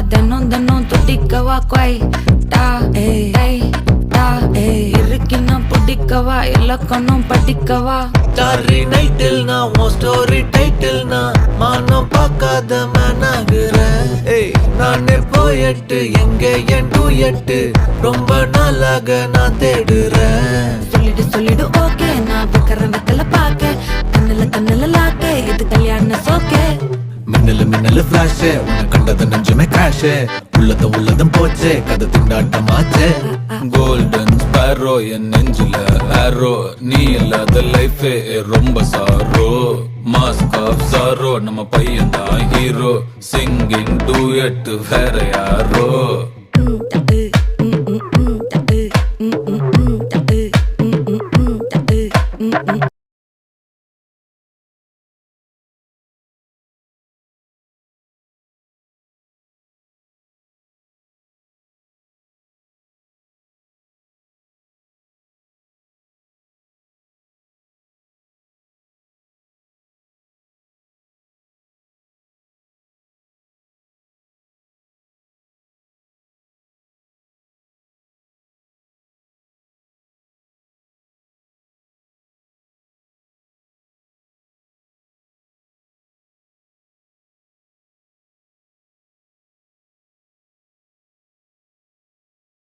தினம் தினம் துடிக்கவா கொய் டா ஏய் டா இருக்குன்னா பிடிக்கவா இலக்கணம் படிக்கவா ஸ்டாரி நைட்டில் நான் உன் ஸ்டோரி டைட்டில் நான் மானம் பார்க்காத மேனாகிறேன். நானே போயட்டு எங்க என் டூயட்டு ரொம்ப நாளாக நான் தேடுறேன். சொல்லிடு ஓகே நான் வைக்கிறேன் வெத்தல பாக்க கண்ணுல லாக்க இது கல்யாண சோக்கே மின்னலு ஃபிளாஷ் உன்னை கண்டது நெஞ்சுமே கிராஷ் உள்ளதும் போச்சே கதை திண்டாட்டமாச்சே. கோல்டன் ஸ்பேரோ என் நெஞ்சில ஆரோ நீ இல்லாத லைஃபே ரொம்ப சாரோ மாஸ்க் ஆஃப் சாரோ நம்ம பையன் தான் ஹீரோ சிங்கிங் டூயட் வேற யாரோ